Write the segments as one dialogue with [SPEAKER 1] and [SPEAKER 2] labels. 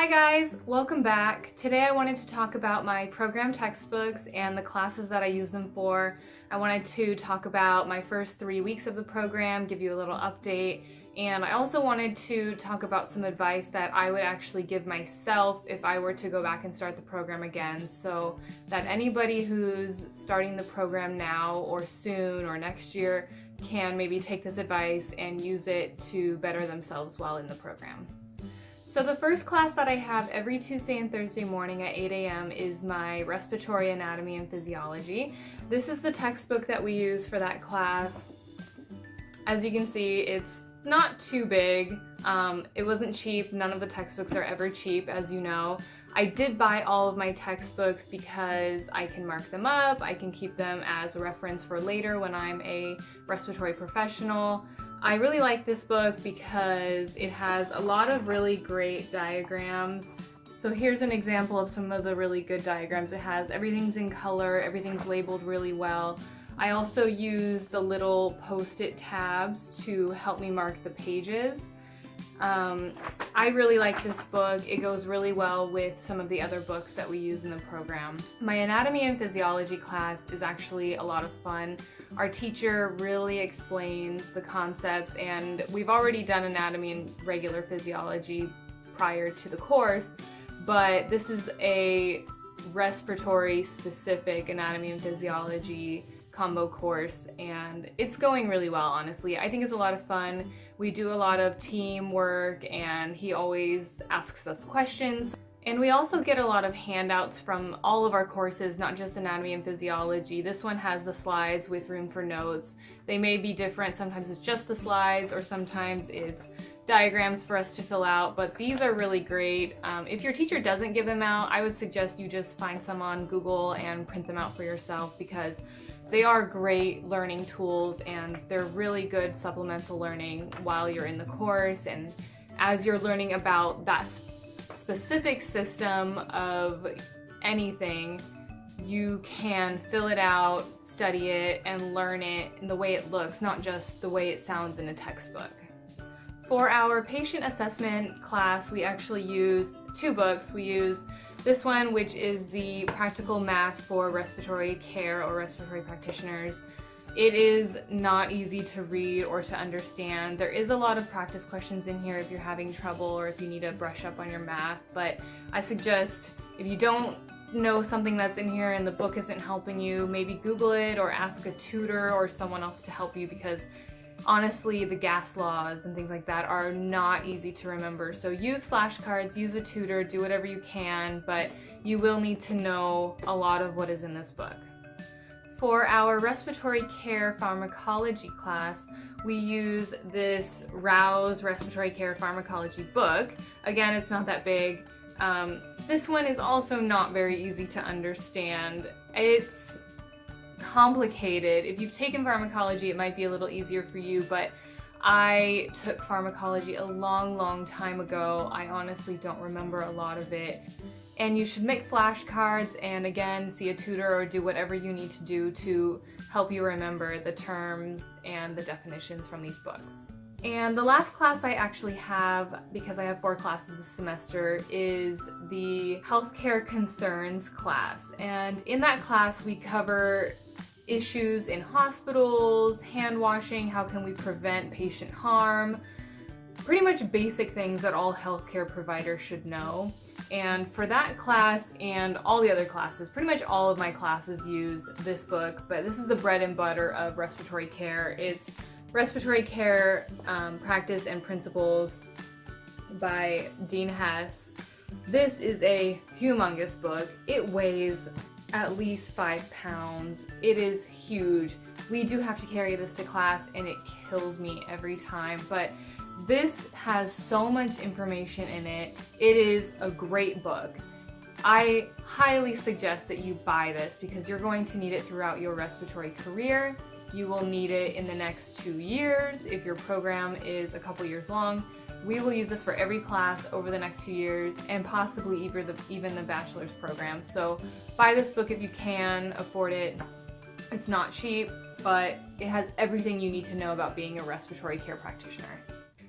[SPEAKER 1] Hi guys, welcome back. Today I wanted to talk about my program textbooks and the classes that I use them for. I wanted to talk about my first 3 weeks of the program, give you a little update, and I also wanted to talk about some advice that I would actually give myself if I were to go back and start the program again, so that anybody who's starting the program now or soon or next year can maybe take this advice and use it to better themselves while in the program. So the first class that I have every Tuesday and Thursday morning at 8 a.m. is my respiratory anatomy and physiology. This is the textbook that we use for that class. As you can see, it's not too big. It wasn't cheap. None of the textbooks are ever cheap, as you know. I did buy all of my textbooks because I can mark them up, I can keep them as a reference for later when I'm a respiratory professional. I really like this book because it has a lot of really great diagrams. So here's an example of some of the really good diagrams. It has everything's in color, everything's labeled really well. I also use the little post-it tabs to help me mark the pages. I really like this book. It goes really well with some of the other books that we use in the program. My anatomy and physiology class is actually a lot of fun. Our teacher really explains the concepts, and we've already done anatomy and regular physiology prior to the course, but this is a respiratory specific anatomy and physiology combo course, and it's going really well, honestly. I think it's a lot of fun. We do a lot of teamwork, and he always asks us questions. And we also get a lot of handouts from all of our courses, not just anatomy and physiology. This one has the slides with room for notes. They may be different. Sometimes it's just the slides, or sometimes it's diagrams for us to fill out, but these are really great. If your teacher doesn't give them out, I would suggest you just find some on Google and print them out for yourself, because they are great learning tools and they're really good supplemental learning while you're in the course, and as you're learning about that specific system of anything, you can fill it out, study it, and learn it in the way it looks, not just the way it sounds in a textbook. For our patient assessment class, we actually use two books. We use this one, which is the practical math for respiratory care or respiratory practitioners. It is not easy to read or to understand. There is a lot of practice questions in here if you're having trouble or if you need to brush up on your math, but I suggest if you don't know something that's in here and the book isn't helping you, maybe Google it or ask a tutor or someone else to help you, because honestly, the gas laws and things like that are not easy to remember. So use flashcards, use a tutor, do whatever you can, but you will need to know a lot of what is in this book. For our respiratory care pharmacology class, we use this Rouse Respiratory Care Pharmacology book. Again, it's not that big. This one is also not very easy to understand. It's complicated. If you've taken pharmacology, it might be a little easier for you, but I took pharmacology a long time ago. I honestly don't remember a lot of it. And you should make flashcards and again, see a tutor or do whatever you need to do to help you remember the terms and the definitions from these books. And the last class I actually have, because I have 4 classes this semester, is the healthcare concerns class. And in that class, we cover issues in hospitals, hand washing, how can we prevent patient harm, pretty much basic things that all healthcare providers should know. And for that class and all the other classes, pretty much all of my classes use this book, but this is the bread and butter of respiratory care. It's Respiratory Care Practice and Principles by Dean Hess. This is a humongous book. It weighs at least 5 pounds. It is huge. We do have to carry this to class and it kills me every time, but this has so much information in it. It is a great book. I highly suggest that you buy this because you're going to need it throughout your respiratory career. You will need it in the next 2 years if your program is a couple years long. We will use this for every class over the next 2 years and possibly even the bachelor's program. So buy this book if you can afford it. It's not cheap, but it has everything you need to know about being a respiratory care practitioner.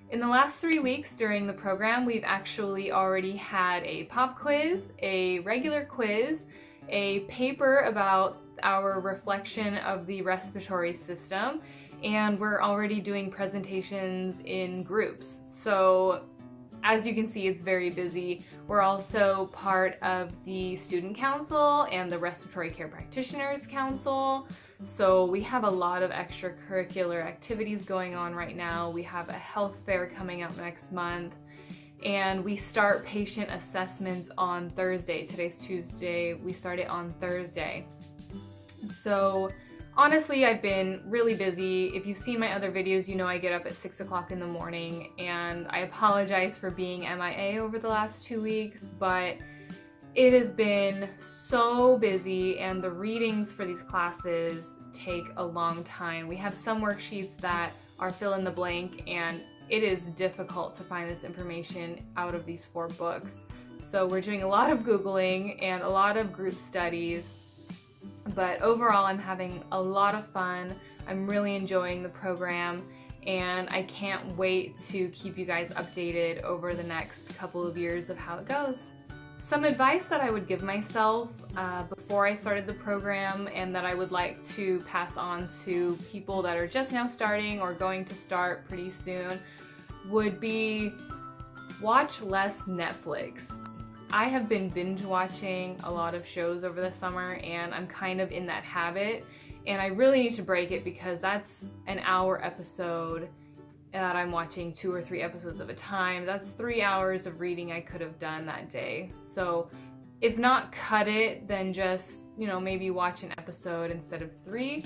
[SPEAKER 1] In the last 3 weeks during the program, we've actually already had a pop quiz, a regular quiz, a paper about our reflection of the respiratory system, and we're already doing presentations in groups. So as you can see, it's very busy. We're also part of the Student Council and the Respiratory Care Practitioners Council. So we have a lot of extracurricular activities going on right now. We have a health fair coming up next month, and we start patient assessments on Thursday. Today's Tuesday, we start it on Thursday. So honestly, I've been really busy. If you've seen my other videos, you know I get up at 6 o'clock in the morning, and I apologize for being MIA over the last 2 weeks, but it has been so busy, and the readings for these classes take a long time. We have some worksheets that are fill in the blank, and it is difficult to find this information out of these 4 books. So we're doing a lot of Googling and a lot of group studies. But overall, I'm having a lot of fun. I'm really enjoying the program, and I can't wait to keep you guys updated over the next couple of years of how it goes. Some advice that I would give myself before I started the program, and that I would like to pass on to people that are just now starting or going to start pretty soon, would be watch less Netflix. I have been binge watching a lot of shows over the summer, and I'm kind of in that habit, and I really need to break it, because that's an hour episode that I'm watching 2 or 3 episodes of a time. That's 3 hours of reading I could have done that day. So if not cut it, then just, maybe watch an episode instead of 3.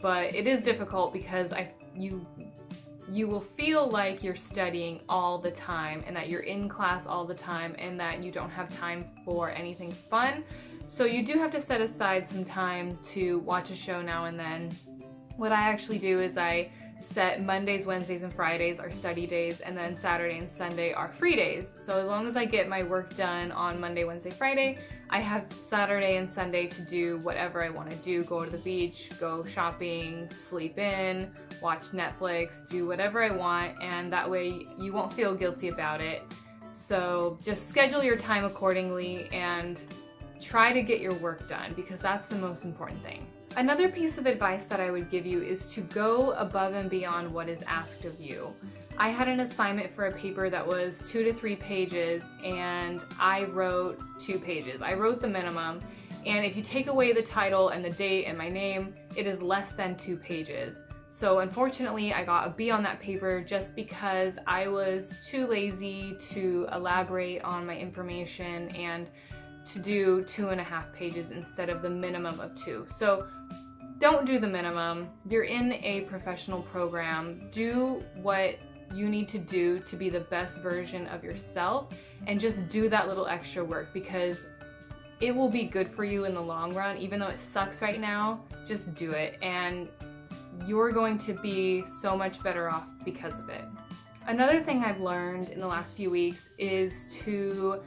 [SPEAKER 1] But it is difficult because you will feel like you're studying all the time, and that you're in class all the time, and that you don't have time for anything fun. So you do have to set aside some time to watch a show now and then. What I actually do is I set Mondays, Wednesdays, and Fridays are study days, and then Saturday and Sunday are free days. So as long as I get my work done on Monday, Wednesday, Friday, I have Saturday and Sunday to do whatever I want to do. Go to the beach, go shopping, sleep in, watch Netflix, do whatever I want, and that way you won't feel guilty about it. So just schedule your time accordingly and try to get your work done, because that's the most important thing. Another piece of advice that I would give you is to go above and beyond what is asked of you. I had an assignment for a paper that was 2 to 3 pages, and I wrote 2 pages. I wrote the minimum, and if you take away the title and the date and my name, it is less than 2 pages. So unfortunately, I got a B on that paper just because I was too lazy to elaborate on my information and to do 2.5 pages instead of the minimum of 2. So don't do the minimum. You're in a professional program. Do what you need to do to be the best version of yourself, and just do that little extra work, because it will be good for you in the long run. Even though it sucks right now, just do it, and you're going to be so much better off because of it. Another thing I've learned in the last few weeks is to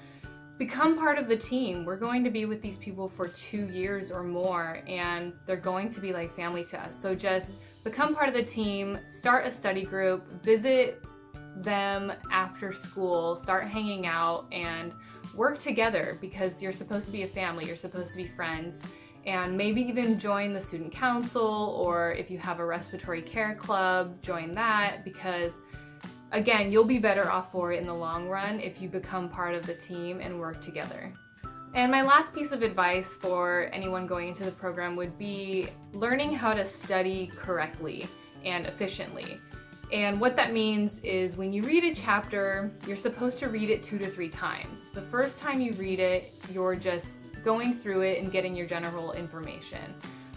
[SPEAKER 1] become part of the team. We're going to be with these people for 2 years or more, and they're going to be like family to us. So just become part of the team, start a study group, visit them after school, start hanging out, and work together, because you're supposed to be a family, you're supposed to be friends. And maybe even join the student council, or if you have a respiratory care club, join that, because again, you'll be better off for it in the long run if you become part of the team and work together. And my last piece of advice for anyone going into the program would be learning how to study correctly and efficiently. And what that means is, when you read a chapter, you're supposed to read it 2 to 3 times. The first time you read it, you're just going through it and getting your general information.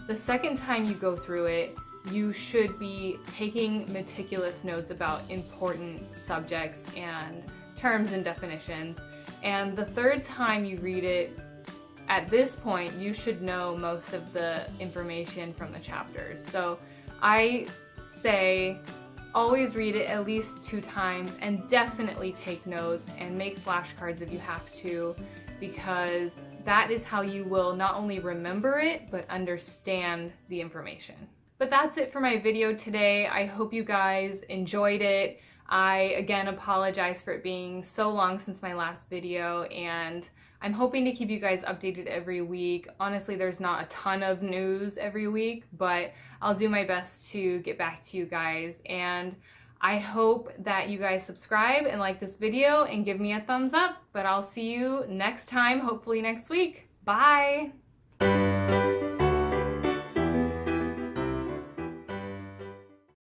[SPEAKER 1] The second time you go through it, you should be taking meticulous notes about important subjects and terms and definitions. And the third time you read it, at this point, you should know most of the information from the chapters. So I say always read it at least 2 times, and definitely take notes and make flashcards if you have to, because that is how you will not only remember it, but understand the information. But that's it for my video today. I hope you guys enjoyed it. I again apologize for it being so long since my last video, and I'm hoping to keep you guys updated every week. Honestly, there's not a ton of news every week, but I'll do my best to get back to you guys. And I hope that you guys subscribe and like this video and give me a thumbs up. But I'll see you next time, hopefully next week. Bye!